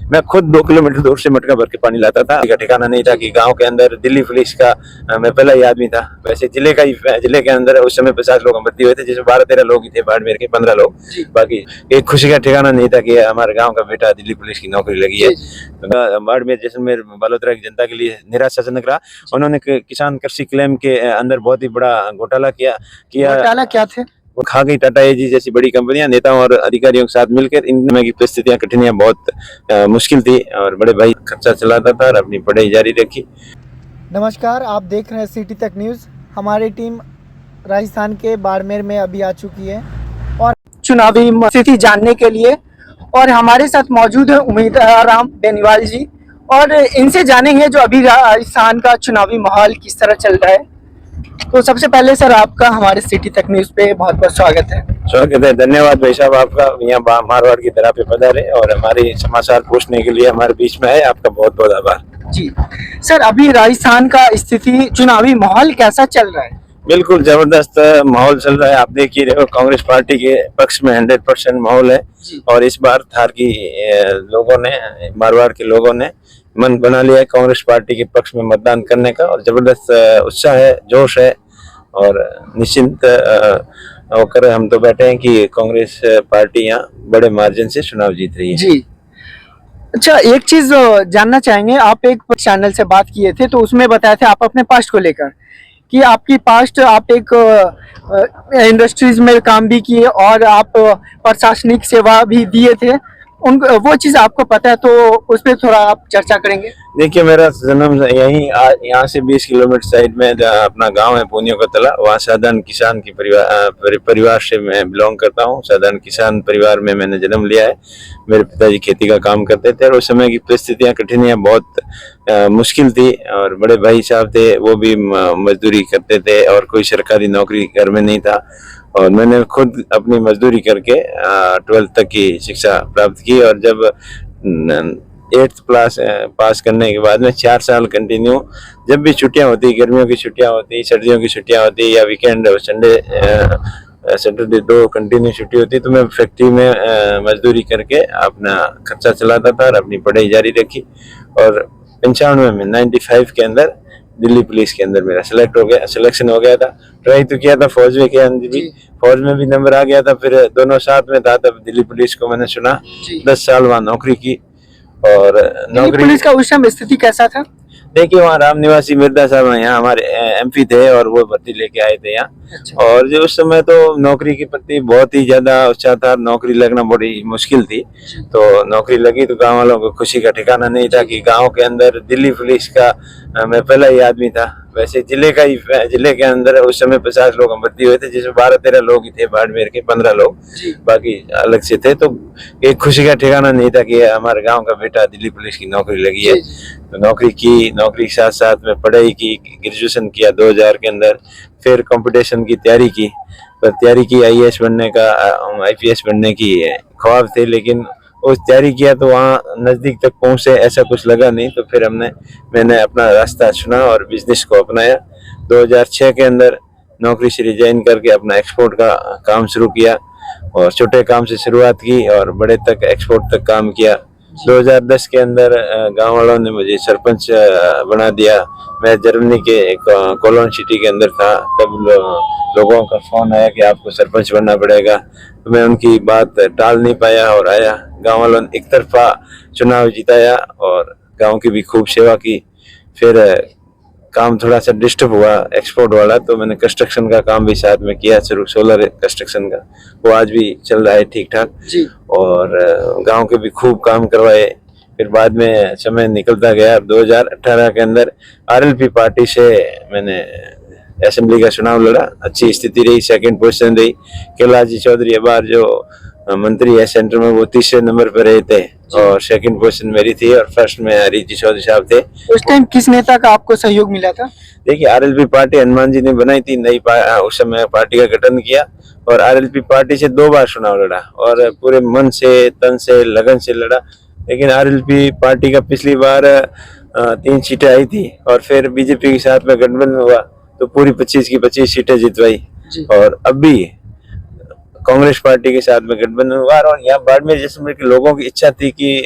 मैं खुद 2 किलोमीटर दूर से मटका भर के पानी लाता था। का ठिकाना नहीं था कि गांव के अंदर दिल्ली पुलिस का मैं पहला ही आदमी था। वैसे जिले के अंदर उस समय 50 लोग भर्ती हुए थे, जिसमें 12-13 लोग ही थे, बाड़मेर के 15 लोग। बाकी एक खुशी का ठिकाना नहीं था कि हमारे गाँव का बेटा दिल्ली पुलिस की नौकरी लगी है। तो बाड़मेर जैसलमेर बालोतरा की जनता के लिए निराशाजनक रहा। उन्होंने किसान कृषि क्लेम के अंदर बहुत ही बड़ा घोटाला किया। घोटाला क्या थे? वो खा गई टाटा एजी जैसी बड़ी कंपनियां नेताओं और अधिकारियों के साथ मिलकर। इन समय की परिस्थितियां कठिनाइयां बहुत मुश्किल थी और बड़े भाई खर्चा चलाता था और अपनी पढ़ाई जारी रखी। नमस्कार, आप देख रहे हैं सिटी तक न्यूज़। हमारी टीम राजस्थान के बाड़मेर में अभी आ चुकी है और चुनावी स्थिति जानने के लिए, और हमारे साथ मौजूद है उम्मीदराम बेनीवाल जी, और इनसे जानेंगे जो अभी राजस्थान का चुनावी माहौल किस तरह चल रहा है। तो सबसे पहले सर, आपका हमारे सिटी तक न्यूज़ पे बहुत बहुत स्वागत है। स्वागत है, धन्यवाद भाई साहब आपका। यहाँ मारवाड़ की तरह पे पधारे और हमारे समाचार पूछने के लिए हमारे बीच में है, आपका बहुत बहुत आभार जी। सर, अभी राजस्थान का स्थिति चुनावी माहौल कैसा चल रहा है? बिल्कुल जबरदस्त माहौल चल रहा है। आप देख ही रहे हो, कांग्रेस पार्टी के पक्ष में 100% माहौल है। और इस बार थार की लोगों ने, मारवाड़ के लोगों ने मन बना लिया है कांग्रेस पार्टी के पक्ष में मतदान करने का, और जबरदस्त उत्साह है, जोश है। और निश्चिंत होकर हम तो बैठे हैं कि कांग्रेस पार्टी यहाँ बड़े मार्जिन से चुनाव जीत रही है। जी। अच्छा, एक चीज जानना चाहेंगे, आप एक चैनल से बात किए थे तो उसमें बताए थे आप अपने पास्ट को लेकर कि आपकी पास्ट, आप एक इंडस्ट्रीज में काम भी किए और आप प्रशासनिक सेवा भी दिए थे। वो चीज आपको पता है तो उस पर थोड़ा आप चर्चा करेंगे। देखिए, मेरा जन्म यहीं यहाँ से 20 किलोमीटर साइड में अपना गांव है पुनियो का तला। वहाँ साधारण किसान की परिवार से मैं बिलोंग करता हूँ। साधारण किसान परिवार में मैंने जन्म लिया है। मेरे पिताजी खेती का काम करते थे और उस समय की परिस्थितियाँ, कठिनाइयाँ बहुत मुश्किल थी। और बड़े भाई साहब थे, वो भी मजदूरी करते थे और कोई सरकारी नौकरी घर में नहीं था। और मैंने खुद अपनी मजदूरी करके 12th तक की शिक्षा प्राप्त की। और जब 8th क्लास पास करने के बाद में 4 साल कंटिन्यू, जब भी छुट्टियां होती, गर्मियों की छुट्टियां होती, सर्दियों की छुट्टियां होती, या वीकेंड और सैटरडे 2 कंटिन्यू छुट्टी होती, तो मैं फैक्ट्री में मजदूरी करके अपना खर्चा चलाता था और अपनी पढ़ाई जारी रखी। और 95 में 95 के अंदर दिल्ली पुलिस के अंदर मेरा सिलेक्शन हो गया था। ट्राई तो किया था फौज में, किया भी, फौज में भी नंबर आ गया था। फिर दोनों साथ में था, तब दिल्ली पुलिस को मैंने चुना। 10 साल वहाँ नौकरी की। और नौकरी पुलिस का उस समय स्थिति कैसा था? देखिए, वहाँ राम निवासी मिर्जा साहब यहाँ हमारे MP थे और वो भर्ती लेके आए थे यहाँ। अच्छा। और जो उस समय तो नौकरी के प्रति बहुत ही ज्यादा उत्साह था। नौकरी लगना बड़ी मुश्किल थी, तो नौकरी लगी तो गांव वालों को खुशी का ठिकाना नहीं था कि गांव के अंदर दिल्ली पुलिस का मैं पहला ही आदमी था। वैसे जिले के अंदर उस समय 50 लोग भर्ती हुए थे, जिसमें 12-13 लोग ही थे, बाड़मेर के 15 लोग, बाकी अलग से थे। तो एक खुशी का ठिकाना नहीं था कि हमारे गांव का बेटा दिल्ली पुलिस की नौकरी लगी है। तो नौकरी के साथ साथ में पढ़ाई की, ग्रेजुएशन किया 2000 के अंदर। फिर कंपटीशन की तैयारी की, पर तैयारी की IAS बनने का, IPS बनने की ख्वाब थे, लेकिन उस तैयारी किया तो वहाँ नज़दीक तक पहुँचे ऐसा कुछ लगा नहीं। तो फिर मैंने अपना रास्ता चुना और बिजनेस को अपनाया। 2006 के अंदर नौकरी से रिजाइन करके अपना एक्सपोर्ट का काम शुरू किया और छोटे काम से शुरुआत की और बड़े तक एक्सपोर्ट तक काम किया। 2010 के अंदर गांव वालों ने मुझे सरपंच बना दिया। मैं जर्मनी के कोलोन सिटी के अंदर था, तब लोगों का फोन आया कि आपको सरपंच बनना पड़ेगा। तो मैं उनकी बात टाल नहीं पाया और आया। गांव वालों ने एक तरफा चुनाव जिताया और गांव की भी खूब सेवा की। फिर काम थोड़ा सा डिस्टर्ब हुआ एक्सपोर्ट वाला, तो मैंने कंस्ट्रक्शन का काम भी साथ में किया शुरू, सोलर कंस्ट्रक्शन का। वो आज भी चल रहा है ठीक ठाक। और गांव के भी खूब काम करवाए। फिर बाद में समय निकलता गया। 2018 के अंदर RLP पार्टी से मैंने असेंबली का चुनाव लड़ा। अच्छी स्थिति रही, 2nd पोजीशन रही। कैलाश जी चौधरी बार जो मंत्री है सेंटर में, वो 3रे नंबर पर रहे थे और 2nd पोजीशन मेरी थी और 1st में हरीश जी चौधरी साहब थे। उस टाइम किस नेता का आपको सहयोग मिला था? देखिए, RLP पार्टी हनुमान जी ने बनाई थी, नई उस समय पार्टी का गठन किया और RLP पार्टी से 2 बार चुनाव लड़ा और पूरे मन से, तन से, लगन से लड़ा। लेकिन RLP पार्टी का पिछली बार 3 सीटें आई थी और फिर बीजेपी के साथ में गठबंधन हुआ तो पूरी 25 की 25 सीटें जितवाई। और अब भी कांग्रेस पार्टी के साथ में गठबंधन हुआ और यहाँ बाड़मेर जैसलमेर के लोगों की इच्छा थी कि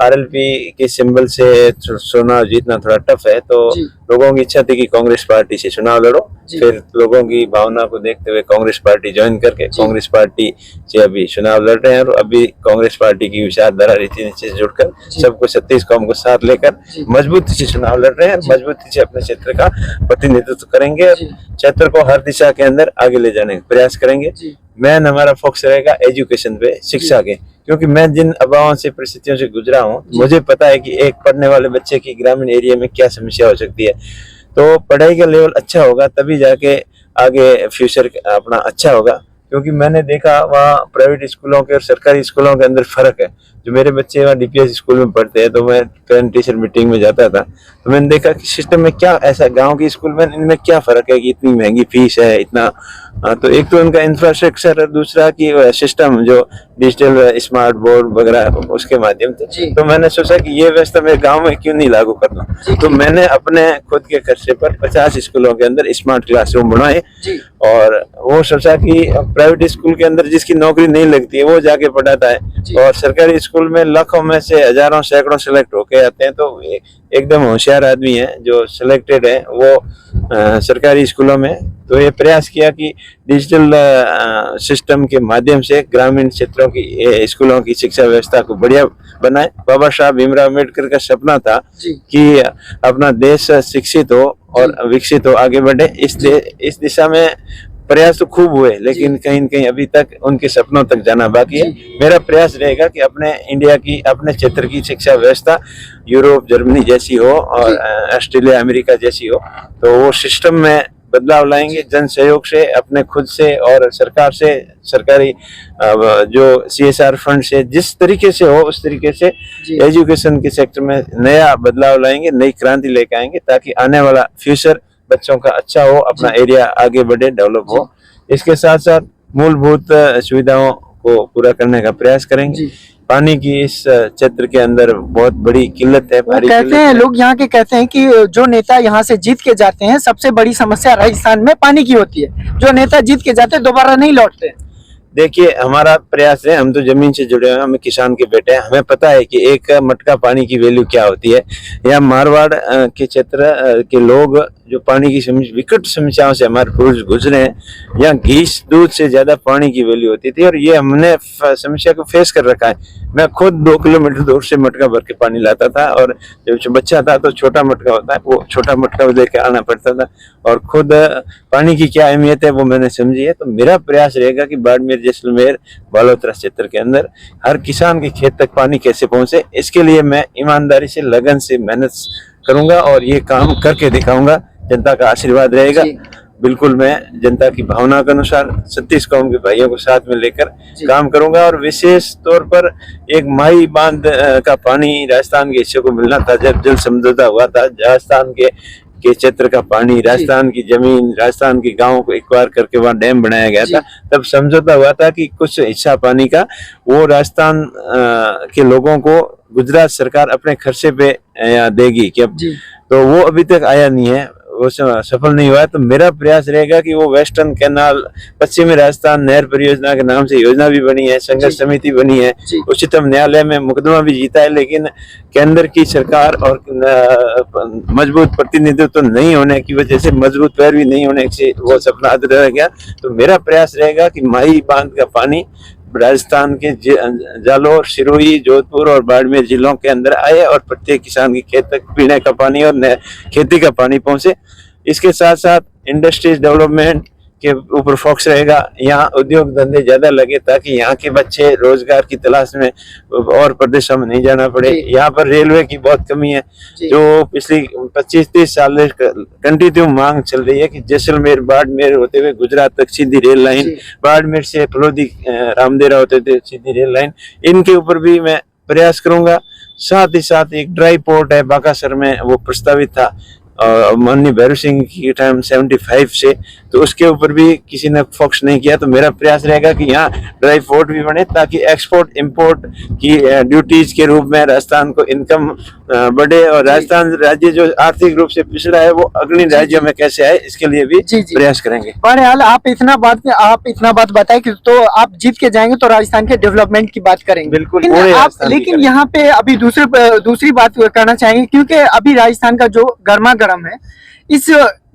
आरएलपी के सिंबल से चुनाव जीतना थोड़ा टफ है, तो जी। लोगों की इच्छा थी कि कांग्रेस पार्टी से चुनाव लड़ो। फिर लोगों की भावना को देखते हुए कांग्रेस पार्टी ज्वाइन करके कांग्रेस पार्टी से अभी चुनाव लड़ रहे हैं और अभी कांग्रेस पार्टी की विचारधारा रीति नीति से जुड़कर सबको 36 कौम को साथ लेकर मजबूती से चुनाव लड़ रहे हैं, मजबूती से अपने क्षेत्र का प्रतिनिधित्व करेंगे और क्षेत्र को हर दिशा के अंदर आगे ले जाने का प्रयास करेंगे। मेन हमारा फोकस रहेगा एजुकेशन पे, शिक्षा के, क्योंकि मैं जिन अभावों से परिस्थितियों से गुजरा हूँ मुझे पता है कि एक पढ़ने वाले बच्चे की ग्रामीण एरिया में क्या समस्या हो सकती है। तो पढ़ाई का लेवल अच्छा होगा तभी जाके आगे फ्यूचर अपना अच्छा होगा, क्योंकि मैंने देखा वहाँ प्राइवेट स्कूलों के और सरकारी स्कूलों के अंदर फर्क है। जो मेरे बच्चे वहाँ डीपीएस स्कूल में पढ़ते हैं तो मैं पेरेंट टीचर मीटिंग में जाता था तो मैंने देखा कि सिस्टम में क्या ऐसा गांव की स्कूल में इनमें क्या फर्क है कि इतनी महंगी फीस है इतना। तो एक तो उनका इंफ्रास्ट्रक्चर और दूसरा कि सिस्टम जो डिजिटल स्मार्ट बोर्ड वगैरह उसके माध्यम से, तो मैंने सोचा कि ये व्यवस्था मेरे गांव में क्यों नहीं लागू कर दूं। तो मैंने अपने खुद के खर्चे पर 50 स्कूलों के अंदर स्मार्ट क्लासरूम बनाए और वो सोचा कि प्राइवेट स्कूल के अंदर जिसकी नौकरी नहीं लगती है वो जाके पढ़ाता है और सरकारी स्कूल में लाखों में से हजारों सैकड़ों सेलेक्ट होके आते हैं। तो एकदम होशियार आदमी है जो सिलेक्टेड है वो सरकारी स्कूलों में। तो ये प्रयास किया कि डिजिटल सिस्टम के माध्यम से ग्रामीण क्षेत्रों की स्कूलों की शिक्षा व्यवस्था को बढ़िया बनाए। बाबा साहब भीमराव अम्बेडकर का सपना था कि अपना देश शिक्षित हो और विकसित हो, आगे बढ़े। इस दिशा में प्रयास तो खूब हुए लेकिन कहीं न कहीं अभी तक उनके सपनों तक जाना बाकी है। मेरा प्रयास रहेगा कि अपने इंडिया की, अपने क्षेत्र की शिक्षा व्यवस्था यूरोप जर्मनी जैसी हो और ऑस्ट्रेलिया अमेरिका जैसी हो। तो वो सिस्टम में बदलाव लाएंगे जन सहयोग से, अपने खुद से और सरकार से, सरकारी जो CSR फंड से, जिस तरीके से हो उस तरीके से एजुकेशन के सेक्टर में नया बदलाव लाएंगे, नई क्रांति लेकर आएंगे ताकि आने वाला फ्यूचर बच्चों का अच्छा हो, अपना एरिया आगे बढ़े, डेवलप हो। इसके साथ साथ मूलभूत सुविधाओं को पूरा करने का प्रयास करेंगे। पानी की इस क्षेत्र के अंदर बहुत बड़ी किल्लत है। कहते हैं लोग यहाँ के कहते हैं कि जो नेता यहाँ से जीत के जाते हैं सबसे बड़ी समस्या राजस्थान में पानी की होती है। जो नेता जीत के जाते हैं दोबारा नहीं लौटते। देखिए हमारा प्रयास है, हम तो जमीन से जुड़े हुए हैं, हम किसान के बेटे हैं, हमें पता है कि एक मटका पानी की वैल्यू क्या होती है। या मारवाड़ के क्षेत्र के लोग जो पानी की विकट समस्याओं से हमारे पूर्वज गुजरे हैं, यहाँ घी दूध से ज्यादा पानी की वैल्यू होती थी और ये हमने समस्या को फेस कर रखा है। मैं खुद 2 किलोमीटर दूर से मटका भर के पानी लाता था और जब बच्चा था तो छोटा मटका होता है वो छोटा मटका लेके आना पड़ता था और खुद पानी की क्या अहमियत है वो मैंने समझी है। तो मेरा प्रयास रहेगा कि बाड़मेर जैसलमेर बालोतरा क्षेत्र के अंदर हर किसान के खेत तक पानी कैसे पहुंचे, इसके लिए मैं ईमानदारी से, लगन से मेहनत करूंगा और ये काम करके दिखाऊंगा। जनता का आशीर्वाद रहेगा। बिल्कुल मैं जनता की भावना के अनुसार 36 कौम के भाइयों को साथ में लेकर काम करूंगा और विशेष तौर पर एक माई बांध का पानी राजस्थान के हिस्से को मिलना था। जब जल समझौता हुआ था, राजस्थान के क्षेत्र का पानी, राजस्थान की जमीन, राजस्थान के गांवों को एक्वायर करके वहाँ डैम बनाया गया था, तब समझौता हुआ था कि कुछ हिस्सा पानी का वो राजस्थान के लोगों को गुजरात सरकार अपने खर्चे पे देगी। क्या तो वो अभी तक आया नहीं है, वो सफल नहीं हुआ है। तो मेरा प्रयास रहेगा कि वो वेस्टर्न कैनाल, पश्चिमी राजस्थान नहर परियोजना के नाम से योजना भी बनी है, संघर्ष समिति बनी है, उच्चतम न्यायालय में मुकदमा भी जीता है, लेकिन केंद्र की सरकार और मजबूत प्रतिनिधित्व नहीं होने की वजह से, मजबूत पैरवी नहीं होने से वो सपना अधूरा रह गया। तो मेरा प्रयास रहेगा कि माही बांध का पानी राजस्थान के जालोर, सिरोही, जोधपुर और बाड़मेर जिलों के अंदर आए और प्रत्येक किसान के खेत तक पीने का पानी और खेती का पानी पहुंचे। इसके साथ साथ इंडस्ट्रीज डेवलपमेंट के ऊपर फोकस रहेगा। यहाँ उद्योग धंधे ज्यादा लगे ताकि यहाँ के बच्चे रोजगार की तलाश में और प्रदेशों में नहीं जाना पड़े। यहाँ पर रेलवे की बहुत कमी है, जो पिछली 25-30 साल से कंटिन्यू मांग चल रही है कि जैसलमेर बाड़मेर होते हुए गुजरात तक सीधी रेल लाइन, बाड़मेर से फलोदी रामदेरा होते थे सीधी रेल लाइन, इनके ऊपर भी मैं प्रयास करूंगा। साथ ही साथ एक ड्राई पोर्ट है बाकासर में, वो प्रस्तावित था माननीय भैरव सिंह की टाइम 75 से, तो उसके ऊपर भी किसी ने फोकस नहीं किया। तो मेरा प्रयास रहेगा कि यहाँ ड्राई पोर्ट भी बने ताकि एक्सपोर्ट इंपोर्ट की ड्यूटीज के रूप में राजस्थान को इनकम बढ़े, और राजस्थान राज्य जो आर्थिक रूप से पिछड़ा है वो अग्रणी राज्यों में कैसे आए, इसके लिए भी प्रयास करेंगे। बहरहाल आप इतना बात बताए कि तो आप जीत के जाएंगे तो राजस्थान के डेवलपमेंट की बात करेंगे। बिल्कुल, लेकिन यहाँ पे अभी दूसरी बात करना चाहेंगे, क्योंकि अभी राजस्थान का जो गर्मा गर्म है, इस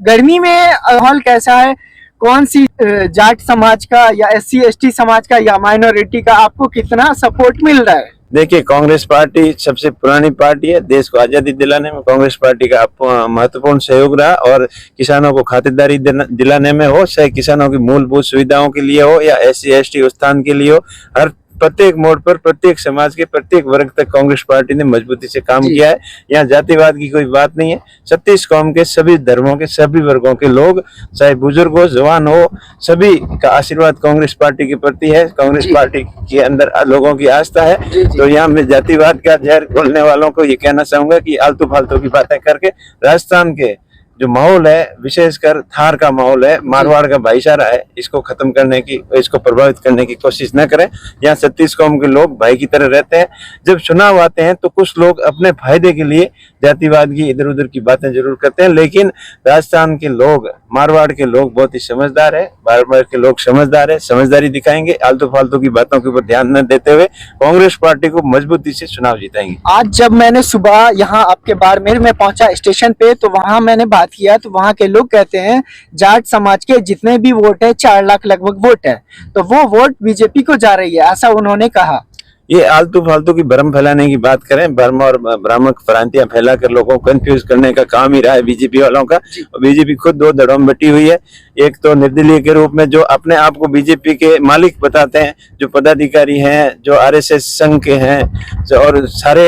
गर्मी में माहौल कैसा है? कौन सी जाट समाज का या SC ST समाज का या माइनॉरिटी का आपको कितना सपोर्ट मिल रहा है? देखिए, कांग्रेस पार्टी सबसे पुरानी पार्टी है। देश को आजादी दिलाने में कांग्रेस पार्टी का महत्वपूर्ण सहयोग रहा, और किसानों को खातिरदारी दिलाने में हो, चाहे किसानों की मूलभूत सुविधाओं के लिए हो या SC ST उत्थान के लिए हो, हर प्रत्येक मोड़ पर प्रत्येक समाज के प्रत्येक वर्ग तक कांग्रेस पार्टी ने मजबूती से काम किया है। यहाँ जातिवाद की कोई बात नहीं है। 36 कौम के सभी धर्मों के सभी वर्गों के लोग, चाहे बुजुर्ग हो जवान हो, सभी का आशीर्वाद कांग्रेस पार्टी के प्रति है। कांग्रेस पार्टी के अंदर लोगों की आस्था है। तो यहाँ मैं जातिवाद का जहर घोलने वालों को ये कहना चाहूंगा कि आलतू फालतू की बातें करके राजस्थान के जो माहौल है, विशेषकर थार का माहौल है, मारवाड़ का भाईचारा है, इसको खत्म करने की, इसको प्रभावित करने की कोशिश न करें। यहाँ 36 कौम के लोग भाई की तरह रहते हैं। जब चुनाव आते हैं तो कुछ लोग अपने फायदे के लिए जातिवाद की इधर उधर की बातें जरूर करते हैं, लेकिन राजस्थान के लोग, मारवाड़ के लोग बहुत ही समझदार है। मारवाड़ के लोग समझदार है, समझदारी दिखाएंगे। आलतू फालतू की बातों के ऊपर ध्यान न देते हुए कांग्रेस पार्टी को मजबूती से चुनाव जिताएंगे। आज जब मैंने सुबह यहाँ आपके बाड़मेर में पहुंचा स्टेशन पे, तो वहां मैंने बात किया तो वहां के लोग कहते हैं जाट समाज के जितने भी वोट है 4 लाख लगभग वोट है, तो वो वोट बीजेपी को जा रही है, ऐसा उन्होंने कहा। ये आलतू फालतू की भ्रम फैलाने की बात करें, भ्रम और भ्रामक भ्रांतियां फैलाकर लोगों को कंफ्यूज करने का काम ही रहा है बीजेपी वालों का। और बीजेपी खुद 2 धड़ों में बटी हुई है। एक तो निर्दलीय के रूप में जो अपने आप को बीजेपी के मालिक बताते हैं, जो पदाधिकारी हैं, जो RSS संघ के हैं, और सारे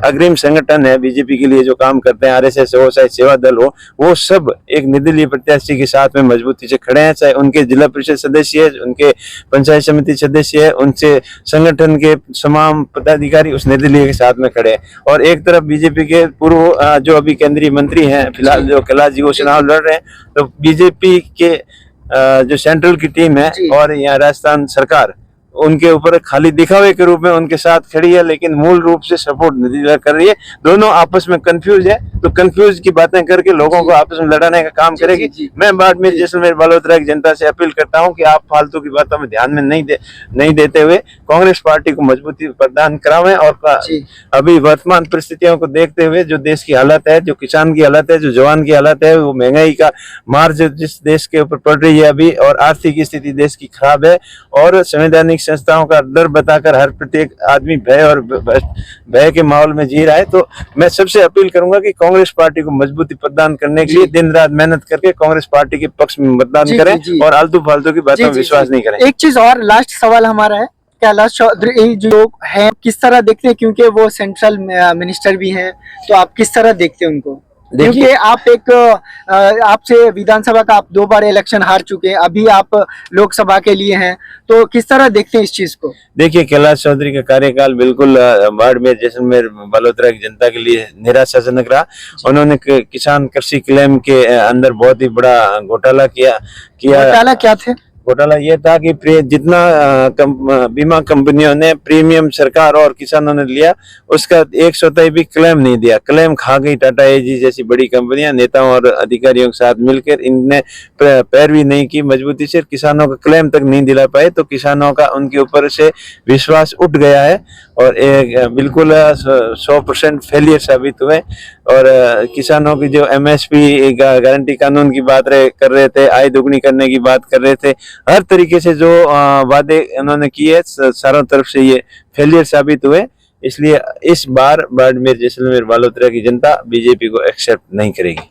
अग्रिम संगठन है बीजेपी के लिए जो काम करते हैं, RSS हो चाहे सेवा दल हो, वो सब एक निर्दलीय प्रत्याशी के साथ में मजबूती से खड़े हैं। चाहे उनके जिला परिषद सदस्य, उनके पंचायत समिति सदस्य है, उनसे संगठन के तमाम पदाधिकारी उस निर्दलीय के साथ में खड़े हैं। और एक तरफ बीजेपी के पूर्व जो अभी केंद्रीय मंत्री हैं फिलहाल, जो कैलाश जी, वो चुनाव लड़ रहे हैं। तो बीजेपी के जो सेंट्रल की टीम है और यहाँ राजस्थान सरकार, उनके ऊपर खाली दिखावे के रूप में उनके साथ खड़ी है, लेकिन मूल रूप से सपोर्ट नहीं कर रही है। दोनों आपस में कंफ्यूज है, तो कंफ्यूज की बातें करके लोगों को आपस में लड़ाने का काम करेगी। मैं बाड़मेर जैसलमेर बालोतरा की जनता से अपील करता हूं कि आप फालतू की बातों में ध्यान में नहीं देते हुए कांग्रेस पार्टी को मजबूती प्रदान करावें। और अभी वर्तमान परिस्थितियों को देखते हुए जो देश की हालत है, जो किसान की हालत है, जो जवान की हालत है, वो महंगाई का मार जो जिस देश के ऊपर पड़ रही है अभी, और आर्थिक स्थिति देश की खराब है, और संवैधानिक संस्थाओं का डर बताकर हर प्रत्येक आदमी भय के माहौल में जी रहा है। तो मैं सबसे अपील करूंगा कि कांग्रेस पार्टी को मजबूती प्रदान करने के लिए दिन रात मेहनत करके कांग्रेस पार्टी के पक्ष में मतदान करें और आलतू फालतू की बातों में विश्वास नहीं करें। एक चीज और, लास्ट सवाल हमारा है, कैलाश चौधरी जो है किस तरह देखते हैं, क्योंकि वो सेंट्रल मिनिस्टर भी हैं, तो आप किस तरह देखते हैं उनको? क्योंकि आप आपसे विधानसभा का आप 2 बार इलेक्शन हार चुके हैं, अभी आप लोकसभा के लिए हैं, तो किस तरह देखते हैं इस चीज को? देखिए, कैलाश चौधरी का कार्यकाल बिल्कुल बाड़मेर जैसलमेर बालोतरा की जनता के लिए निराशाजनक रहा। उन्होंने किसान कृषि क्लेम के अंदर बहुत ही बड़ा घोटाला किया। घोटाला क्या थे? घोटाला ये था कि जितना बीमा कंपनियों ने प्रीमियम सरकार और किसानों ने लिया, उसका 1/100 भी क्लेम नहीं दिया। क्लेम खा गई टाटा एजी जैसी बड़ी कंपनियां, नेताओं और अधिकारियों के साथ मिलकर इनने पैरवी नहीं की मजबूती से, किसानों का क्लेम तक नहीं दिला पाए। तो किसानों का उनके ऊपर से विश्वास उठ गया है और एक बिल्कुल 100% फेलियर साबित हुए। और किसानों की जो MSP गारंटी कानून की बात कर रहे थे, आय दुगनी करने की बात कर रहे थे, हर तरीके से जो वादे उन्होंने किए चारों तरफ से ये फेलियर साबित हुए। इसलिए इस बार बाड़मेर जैसलमेर बालोतरा की जनता बीजेपी को एक्सेप्ट नहीं करेगी।